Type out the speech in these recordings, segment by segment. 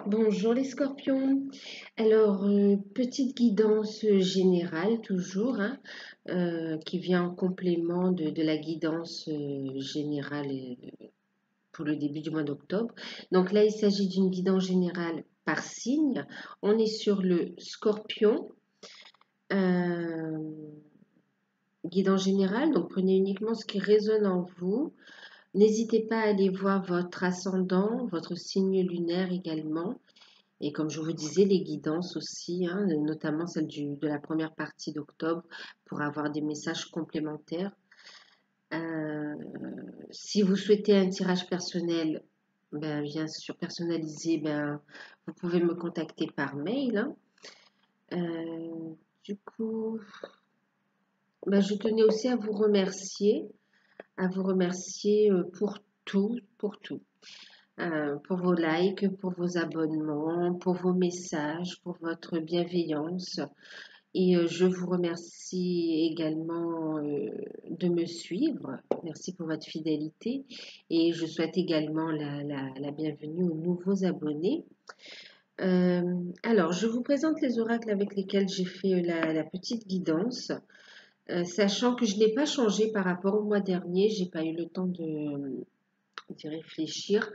Bonjour les scorpions. Alors, petite guidance générale toujours, hein, qui vient en complément de la guidance générale pour le début du mois d'octobre. Donc là, il s'agit d'une guidance générale par signe. On est sur le scorpion. Euh, Guidance générale, donc prenez uniquement ce qui résonne en vous. N'hésitez pas à aller voir votre ascendant, votre signe lunaire également. Et comme je vous disais, les guidances aussi, hein, notamment celle de la première partie d'octobre, pour avoir des messages complémentaires. Euh, Si vous souhaitez un tirage personnel, ben, bien sûr personnalisé, ben, vous pouvez me contacter par mail, hein. Euh, du coup, ben, je tenais aussi à vous remercier pour tout, pour tout. Pour vos likes, pour vos abonnements, pour vos messages, pour votre bienveillance. Et je vous remercie également de me suivre. Merci pour votre fidélité. Et je souhaite également la bienvenue aux nouveaux abonnés. Alors, je vous présente les oracles avec lesquels j'ai fait la petite guidance. Sachant que je n'ai pas changé par rapport au mois dernier, j'ai pas eu le temps d'y réfléchir.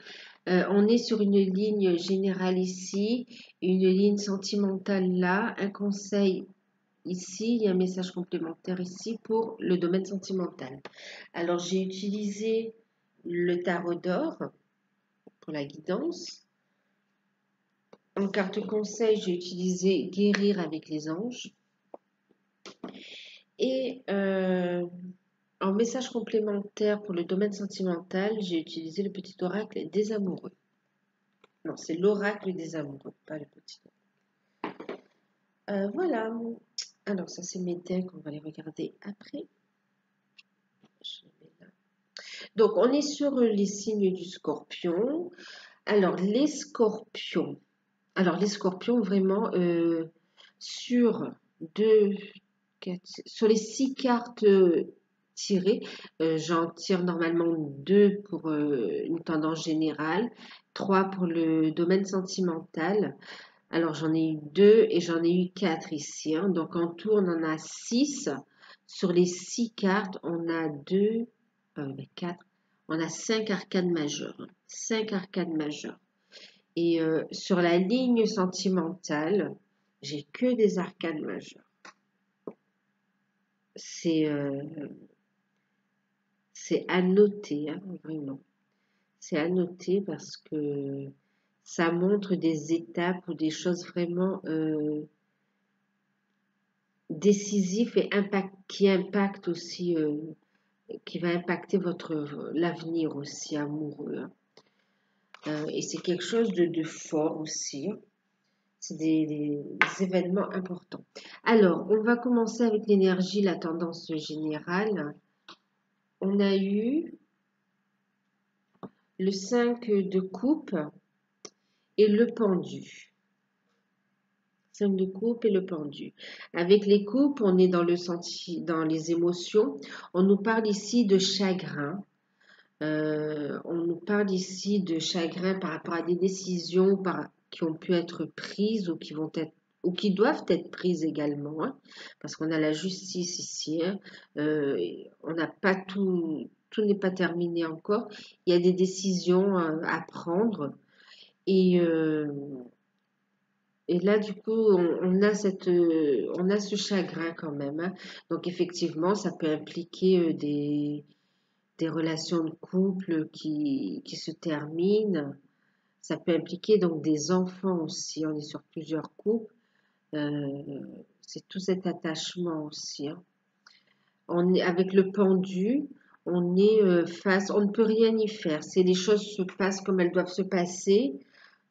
On est sur une ligne générale ici, une ligne sentimentale là, un conseil ici, il y a un message complémentaire ici pour le domaine sentimental. Alors j'ai utilisé le tarot d'or pour la guidance. En carte conseil, j'ai utilisé guérir avec les anges. Et en message complémentaire pour le domaine sentimental, j'ai utilisé le petit oracle des amoureux. Non, c'est l'oracle des amoureux, pas le petit. Voilà. Alors, ça, c'est mes decks. On va les regarder après. Donc, on est sur les signes du scorpion. Alors, les scorpions. Vraiment, sur deux, sur les 6 cartes tirées, j'en tire normalement 2 pour une tendance générale, 3 pour le domaine sentimental. Alors, j'en ai eu 2 et j'en ai eu 4 ici, hein. Donc, en tout, on en a 6. Sur les 6 cartes, on a 4, on a 5 arcanes majeures, hein. 5 arcanes majeures. Et sur la ligne sentimentale, j'ai que des arcanes majeures. C'est à noter, hein, vraiment. C'est à noter parce que ça montre des étapes ou des choses vraiment décisif et qui impacte aussi, qui va impacter l'avenir aussi amoureux, hein. Et c'est quelque chose de fort aussi, hein. C'est des événements importants. Alors, on va commencer avec l'énergie, la tendance générale. On a eu le 5 de coupe et le pendu. 5 de coupe et le pendu. Avec les coupes, on est dans dans les émotions. On nous parle ici de chagrin. On nous parle ici de chagrin par rapport à des décisions qui ont pu être prises ou qui doivent être prises également, hein, parce qu'on a la justice ici, hein. On n'a pas tout n'est pas terminé encore. Il y a des décisions à prendre et et là, du coup, on a on a ce chagrin quand même, hein. Donc, effectivement, ça peut impliquer des relations de couple qui se terminent. Ça peut impliquer donc des enfants aussi. On est sur plusieurs couples. Euh, c'est tout cet attachement aussi, hein. On est avec le pendu. On est face. On ne peut rien y faire. C'est les choses se passent comme elles doivent se passer.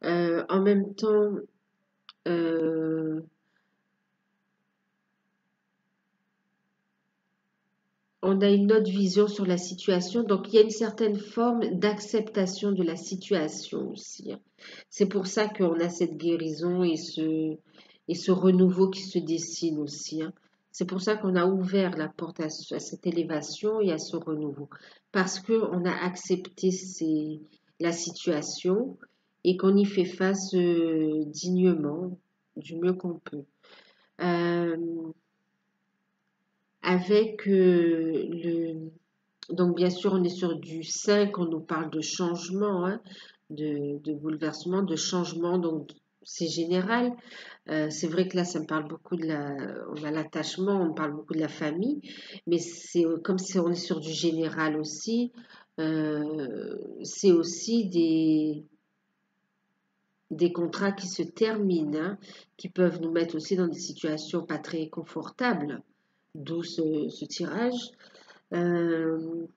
En même temps. euh, on a une autre vision sur la situation. Donc, il y a une certaine forme d'acceptation de la situation aussi, hein. C'est pour ça qu'on a cette guérison et ce renouveau qui se dessine aussi, hein. C'est pour ça qu'on a ouvert la porte à cette élévation et à ce renouveau. Parce qu'on a accepté la situation et qu'on y fait face dignement, du mieux qu'on peut. Euh, avec donc bien sûr, on est sur du 5, on nous parle de changement, hein, de bouleversement, de changement, donc c'est général. C'est vrai que là, ça me parle beaucoup on a l'attachement, on parle beaucoup de la famille, mais c'est comme si on est sur du général aussi, c'est aussi des contrats qui se terminent, hein, qui peuvent nous mettre aussi dans des situations pas très confortables, d'où ce tirage. Euh,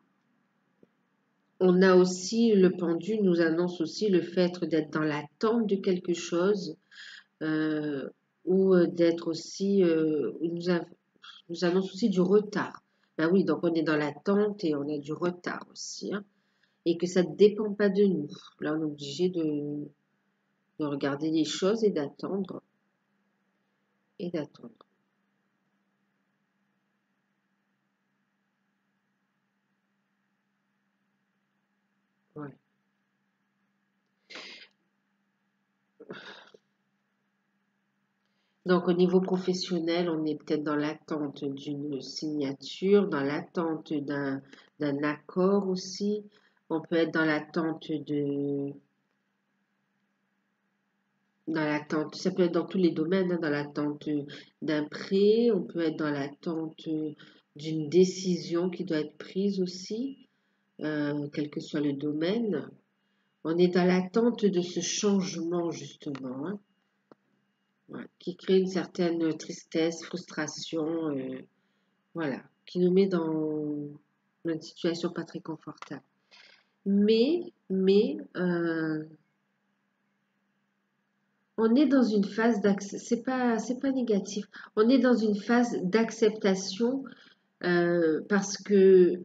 on a aussi, le pendu nous annonce aussi le fait d'être dans l'attente de quelque chose, euh, ou d'être aussi, nous annonce aussi du retard. Ben oui, donc on est dans l'attente et on a du retard aussi, hein, et que ça ne dépend pas de nous. Là, on est obligé de regarder les choses et d'attendre, et d'attendre. Voilà. Donc au niveau professionnel, on est peut-être dans l'attente d'une signature, dans l'attente d'un accord aussi. On peut être dans l'attente, ça peut être dans tous les domaines, hein, dans l'attente d'un prêt, on peut être dans l'attente d'une décision qui doit être prise aussi, quel que soit le domaine. On est dans l'attente de ce changement justement, hein, ouais, qui crée une certaine tristesse, frustration, voilà, qui nous met dans une situation pas très confortable. Mais, on est dans une phase c'est pas négatif. On est dans une phase d'acceptation parce que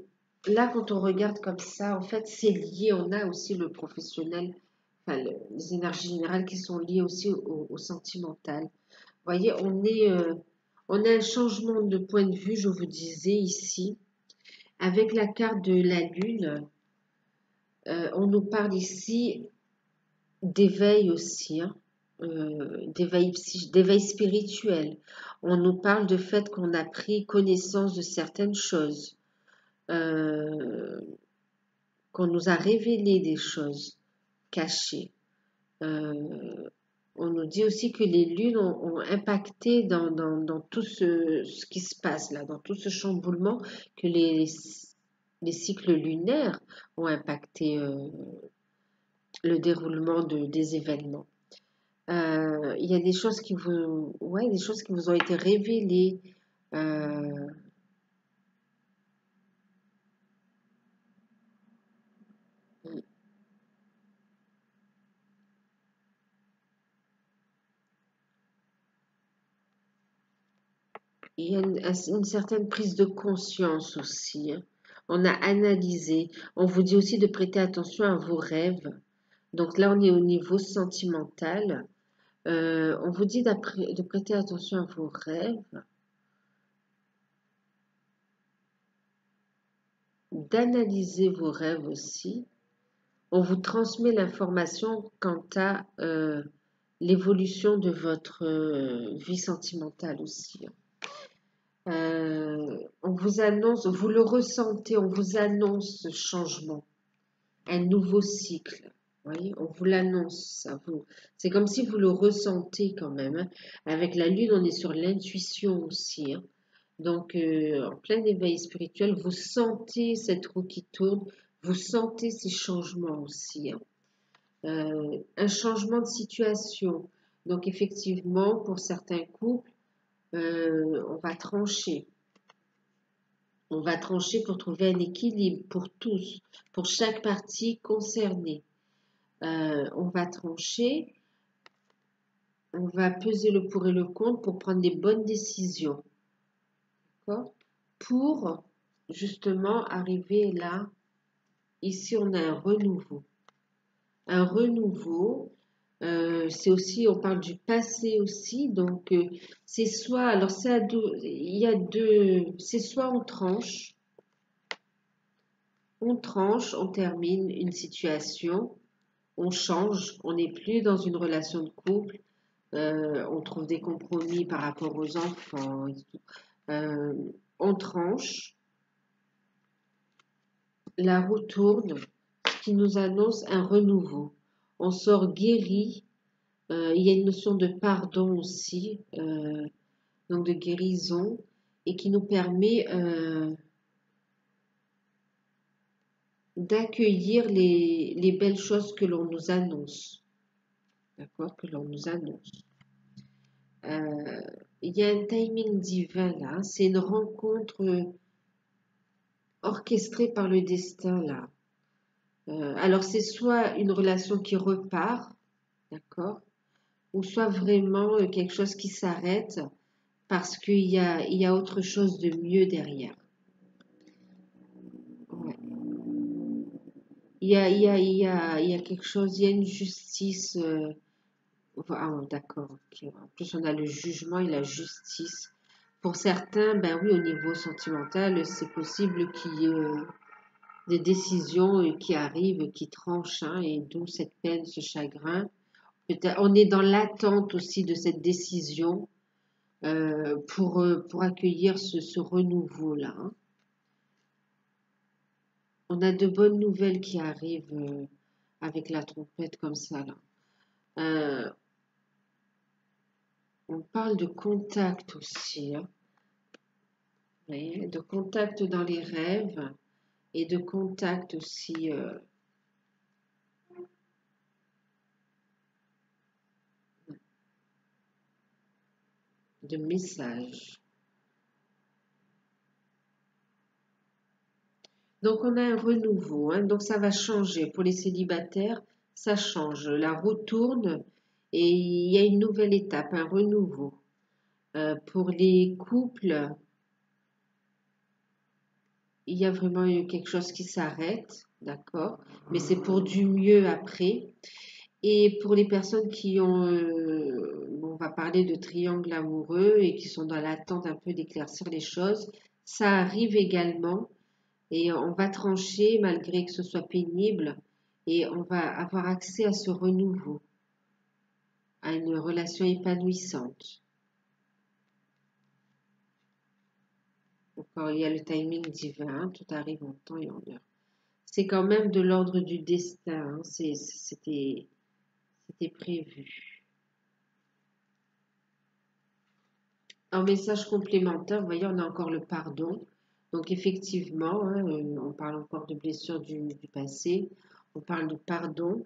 là, quand on regarde comme ça, en fait, c'est lié. On a aussi le professionnel, enfin, les énergies générales qui sont liées aussi au sentimental. Vous voyez, on a un changement de point de vue, je vous disais ici, avec la carte de la Lune. On nous parle ici d'éveil aussi, hein, d'éveil spirituel. On nous parle du fait qu'on a pris connaissance de certaines choses, euh, qu'on nous a révélé des choses cachées. Euh, on nous dit aussi que les lunes ont impacté dans tout ce qui se passe là, dans tout ce chamboulement, que les cycles lunaires ont impacté le déroulement des événements. Il y a des choses ouais, des choses qui vous ont été révélées. euh, il y a une certaine prise de conscience aussi, hein. On a analysé. On vous dit aussi de prêter attention à vos rêves. Donc là, on est au niveau sentimental. On vous dit de prêter attention à vos rêves, d'analyser vos rêves aussi. On vous transmet l'information quant à l'évolution de votre vie sentimentale aussi, hein. On vous annonce, vous le ressentez, on vous annonce ce changement, un nouveau cycle. Vous voyez, on vous l'annonce, c'est comme si vous le ressentez quand même, hein. Avec la lune, on est sur l'intuition aussi, hein. Donc, en plein éveil spirituel, vous sentez cette roue qui tourne, vous sentez ces changements aussi, hein. Un changement de situation. Donc, effectivement, pour certains couples, on va trancher. On va trancher pour trouver un équilibre pour tous, pour chaque partie concernée. On va trancher, on va peser le pour et le contre pour prendre des bonnes décisions. D'accord? Pour justement arriver là, ici on a un renouveau. Un renouveau, c'est aussi, on parle du passé aussi, donc c'est soit, alors il y a deux, c'est soit on tranche, on termine une situation, on change, on n'est plus dans une relation de couple, on trouve des compromis par rapport aux enfants, et tout. Euh, on tranche, la roue tourne, ce qui nous annonce un renouveau. On sort guéri. Il y a une notion de pardon aussi, donc de guérison, et qui nous permet d'accueillir les belles choses que l'on nous annonce. D'accord? Que l'on nous annonce. Euh, il y a un timing divin là, c'est une rencontre orchestrée par le destin là. Alors c'est soit une relation qui repart, d'accord? Ou soit vraiment quelque chose qui s'arrête parce il y a autre chose de mieux derrière. Ouais. Il y a quelque chose, il y a une justice. Ah, d'accord, ok. En plus, on a le jugement et la justice. Pour certains, ben oui, au niveau sentimental, c'est possible qu'il y ait des décisions qui arrivent, qui tranchent, hein, et d'où cette peine, ce chagrin. Peut-être, on est dans l'attente aussi de cette décision pour accueillir ce renouveau-là, hein. On a de bonnes nouvelles qui arrivent avec la trompette comme ça, là. Euh, on parle de contact aussi, hein. Oui, de contact dans les rêves et de contact aussi de messages. Donc on a un renouveau, hein, donc ça va changer. Pour les célibataires, ça change. La roue tourne et il y a une nouvelle étape, un renouveau. Pour les couples, il y a vraiment eu quelque chose qui s'arrête, d'accord? Mais c'est pour du mieux après. Et pour les personnes qui ont, on va parler de triangle amoureux et qui sont dans l'attente un peu d'éclaircir les choses, ça arrive également et on va trancher malgré que ce soit pénible et on va avoir accès à ce renouveau, à une relation épanouissante. Donc, il y a le timing divin, tout arrive en temps et en heure. C'est quand même de l'ordre du destin, hein, c'était prévu. En message complémentaire, vous voyez, on a encore le pardon. Donc effectivement, hein, on parle encore de blessures du passé, on parle de pardon.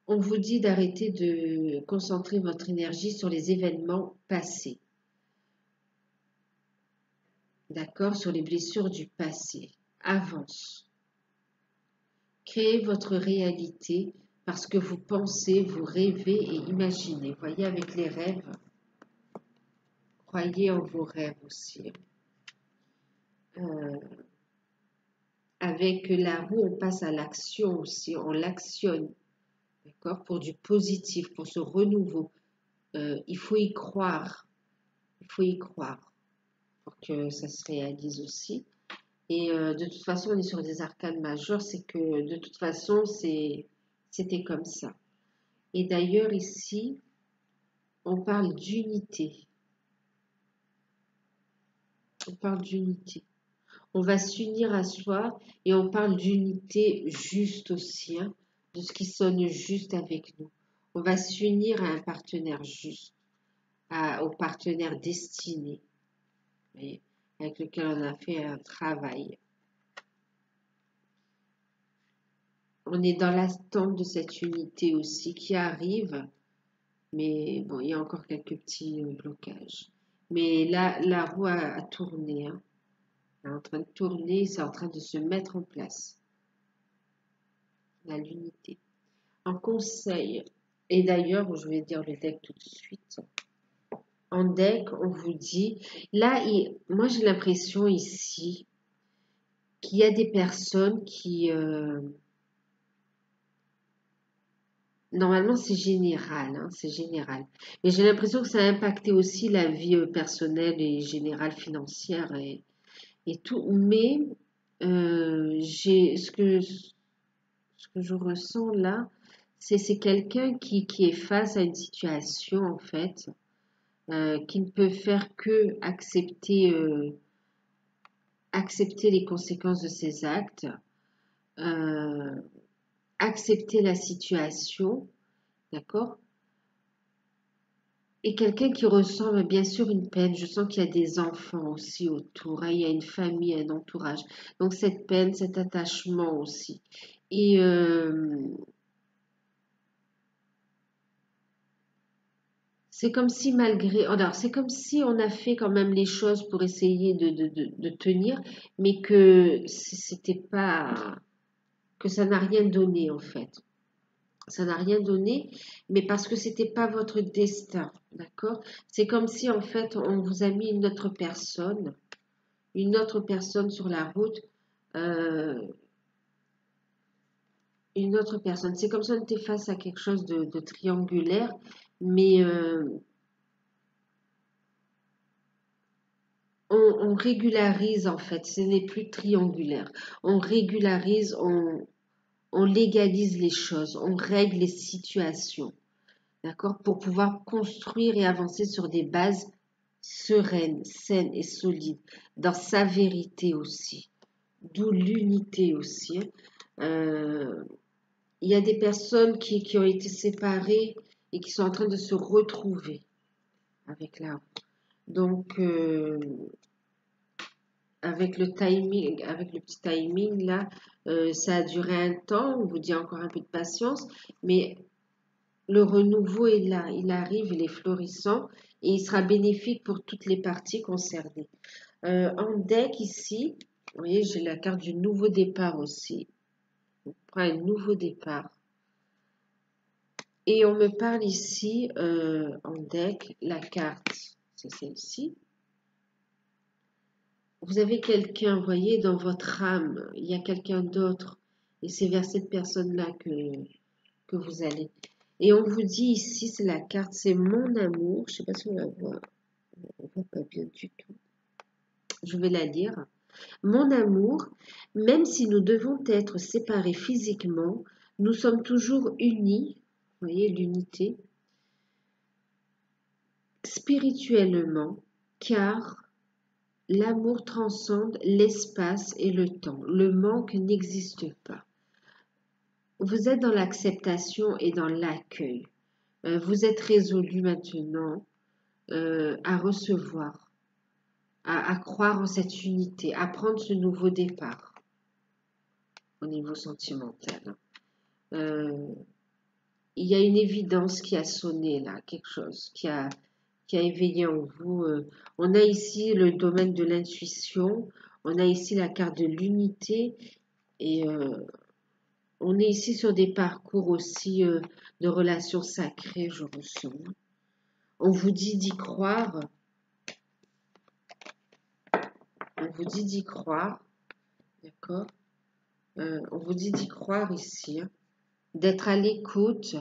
On vous dit d'arrêter de concentrer votre énergie sur les événements passés, d'accord, sur les blessures du passé. Avance. Créez votre réalité parce que vous pensez, vous rêvez et imaginez. Voyez avec les rêves, croyez en vos rêves aussi. Avec la roue, on passe à l'action aussi, on l'actionne, d'accord, pour du positif, pour ce renouveau. Il faut y croire, il faut y croire pour que ça se réalise aussi. Et de toute façon, on est sur des arcanes majeures, c'est que de toute façon, c'était comme ça. Et d'ailleurs, ici, on parle d'unité. On parle d'unité. On va s'unir à soi et on parle d'unité juste aussi, hein, de ce qui sonne juste avec nous. On va s'unir à un partenaire juste, au partenaire destiné, voyez, avec lequel on a fait un travail. On est dans l'attente de cette unité aussi qui arrive, mais bon, il y a encore quelques petits blocages. Mais là, la roue a tourné, hein. Elle est en train de tourner, c'est en train de se mettre en place. L'unité. En conseil, et d'ailleurs, je vais dire le deck tout de suite. En deck, on vous dit, là, moi j'ai l'impression ici qu'il y a des personnes qui, normalement c'est général, hein, c'est général, mais j'ai l'impression que ça a impacté aussi la vie personnelle et générale financière et tout, mais j'ai ce que Ce que je ressens là, c'est quelqu'un qui est face à une situation, en fait, qui ne peut faire que accepter les conséquences de ses actes, euh, accepter la situation, d'accord? Et quelqu'un qui ressent bien sûr une peine. Je sens qu'il y a des enfants aussi autour, hein, il y a une famille, un entourage. Donc cette peine, cet attachement aussi. Et c'est comme si malgré, alors c'est comme si on a fait quand même les choses pour essayer de tenir, mais que c'était pas, que ça n'a rien donné en fait. Ça n'a rien donné, mais parce que c'était pas votre destin, d'accord? C'est comme si en fait on vous a mis une autre personne sur la route, euh, une autre personne. C'est comme si on était face à quelque chose de triangulaire, mais on régularise en fait, ce n'est plus triangulaire. On régularise, on légalise les choses, on règle les situations, d'accord, pour pouvoir construire et avancer sur des bases sereines, saines et solides, dans sa vérité aussi, d'où l'unité aussi, hein. Euh, il y a des personnes qui ont été séparées et qui sont en train de se retrouver avec la. Donc, avec le timing, avec le petit timing là, ça a duré un temps, on vous dit encore un peu de patience, mais le renouveau est là, il arrive, il est florissant et il sera bénéfique pour toutes les parties concernées. En deck ici, vous voyez, j'ai la carte du nouveau départ aussi. On prend un nouveau départ. Et on me parle ici, en deck, la carte, c'est celle-ci. Vous avez quelqu'un, vous voyez, dans votre âme, il y a quelqu'un d'autre. Et c'est vers cette personne-là que vous allez. Et on vous dit ici, c'est la carte, c'est mon amour. Je ne sais pas si on la voit. On ne voit pas bien du tout. Je vais la lire. Mon amour, même si nous devons être séparés physiquement, nous sommes toujours unis. Vous voyez l'unité spirituellement, car l'amour transcende l'espace et le temps. Le manque n'existe pas. Vous êtes dans l'acceptation et dans l'accueil. Vous êtes résolu maintenant à recevoir, à croire en cette unité, à prendre ce nouveau départ au niveau sentimental. Il y a une évidence qui a sonné là, quelque chose qui a éveillé en vous. On a ici le domaine de l'intuition, on a ici la carte de l'unité et on est ici sur des parcours aussi de relations sacrées, je ressens. On vous dit d'y croire, on vous dit d'y croire, d'accord? On vous dit d'y croire ici, hein, d'être à l'écoute,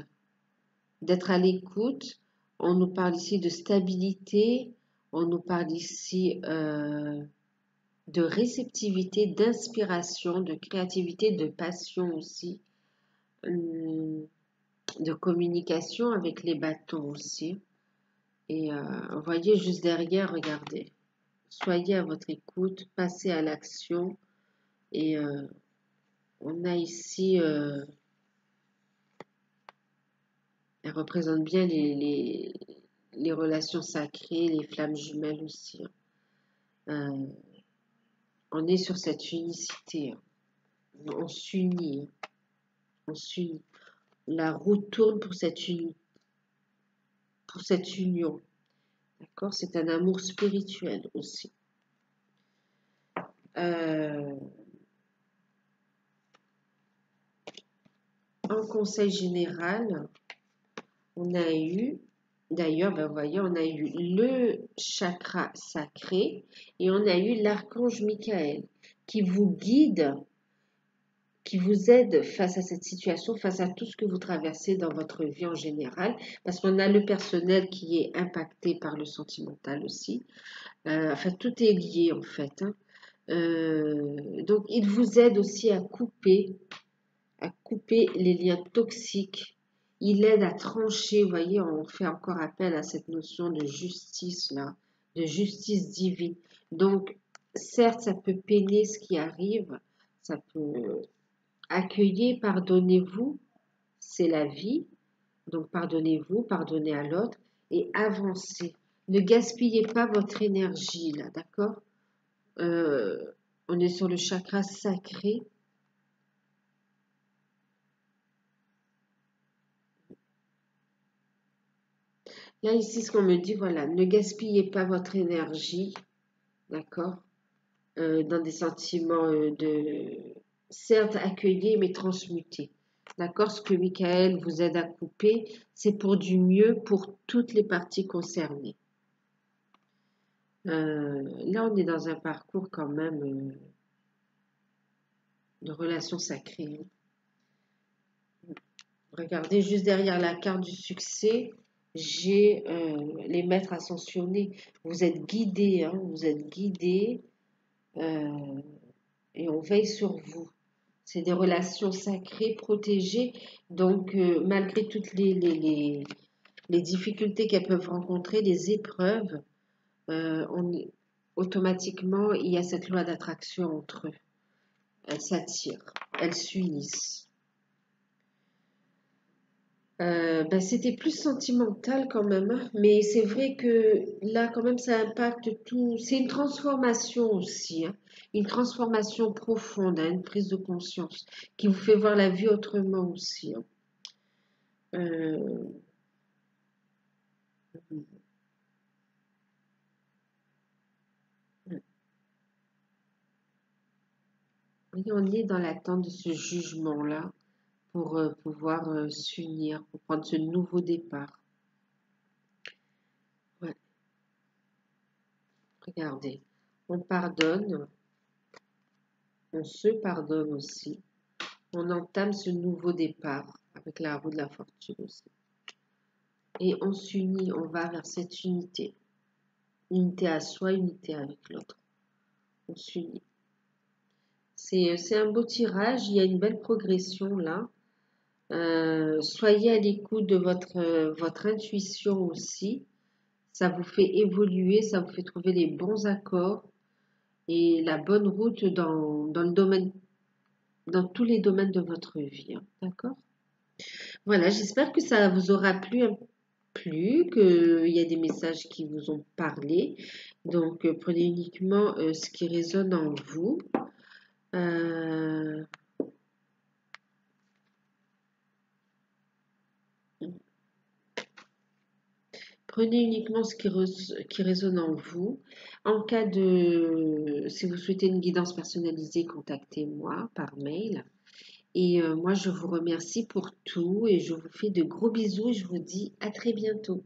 d'être à l'écoute. On nous parle ici de stabilité, on nous parle ici de réceptivité, d'inspiration, de créativité, de passion aussi, de communication avec les bâtons aussi. Et vous voyez juste derrière, regardez, soyez à votre écoute, passez à l'action. Et on a ici, elle représente bien les relations sacrées, les flammes jumelles aussi, hein. On est sur cette unicité, hein. On s'unit, hein. On s'unit. La roue tourne pour pour cette union. D'accord? C'est un amour spirituel aussi. En conseil général, on a eu, d'ailleurs, ben, vous voyez, on a eu le chakra sacré et on a eu l'archange Michael qui vous guide, qui vous aide face à cette situation, face à tout ce que vous traversez dans votre vie en général, parce qu'on a le personnel qui est impacté par le sentimental aussi. Enfin, tout est lié en fait, hein. Donc, il vous aide aussi à couper à couper les liens toxiques. Il aide à trancher, vous voyez, on fait encore appel à cette notion de justice là, de justice divine. Donc, certes, ça peut peiner ce qui arrive, ça peut accueillir, pardonnez-vous, c'est la vie. Donc, pardonnez-vous, pardonnez à l'autre et avancez. Ne gaspillez pas votre énergie là, d'accord? On est sur le chakra sacré. Là, ici, ce qu'on me dit, voilà, ne gaspillez pas votre énergie, d'accord, dans des sentiments certes, accueillir, mais transmuter. D'accord, ce que Michael vous aide à couper, c'est pour du mieux pour toutes les parties concernées. Là, on est dans un parcours quand même de relation sacrée. Regardez, juste derrière la carte du succès, j'ai les maîtres ascensionnés. Vous êtes guidés, hein, vous êtes guidés et on veille sur vous. C'est des relations sacrées, protégées. Donc, malgré toutes les difficultés qu'elles peuvent rencontrer, les épreuves, automatiquement, il y a cette loi d'attraction entre eux. Elles s'attirent, elles s'unissent. Ben, c'était plus sentimental quand même, hein. Mais c'est vrai que là, quand même, ça impacte tout. C'est une transformation aussi, hein. Une transformation profonde, hein, une prise de conscience qui vous fait voir la vie autrement aussi, hein. Euh, oui, on est dans l'attente de ce jugement-là pour pouvoir s'unir, pour prendre ce nouveau départ. Ouais, regardez, on pardonne, on se pardonne aussi. On entame ce nouveau départ avec la roue de la fortune aussi. Et on s'unit, on va vers cette unité. Unité à soi, unité avec l'autre. On s'unit. C'est un beau tirage, il y a une belle progression là. Soyez à l'écoute de votre intuition aussi. Ça vous fait évoluer, ça vous fait trouver les bons accords et la bonne route dans le domaine, dans tous les domaines de votre vie, hein. D'accord? Voilà, j'espère que ça vous aura plu, qu'il y a des messages qui vous ont parlé. Donc, prenez uniquement ce qui résonne en vous. Euh, Prenez uniquement ce qui résonne en vous. En cas si vous souhaitez une guidance personnalisée, contactez-moi par mail. Et moi, je vous remercie pour tout et je vous fais de gros bisous et je vous dis à très bientôt.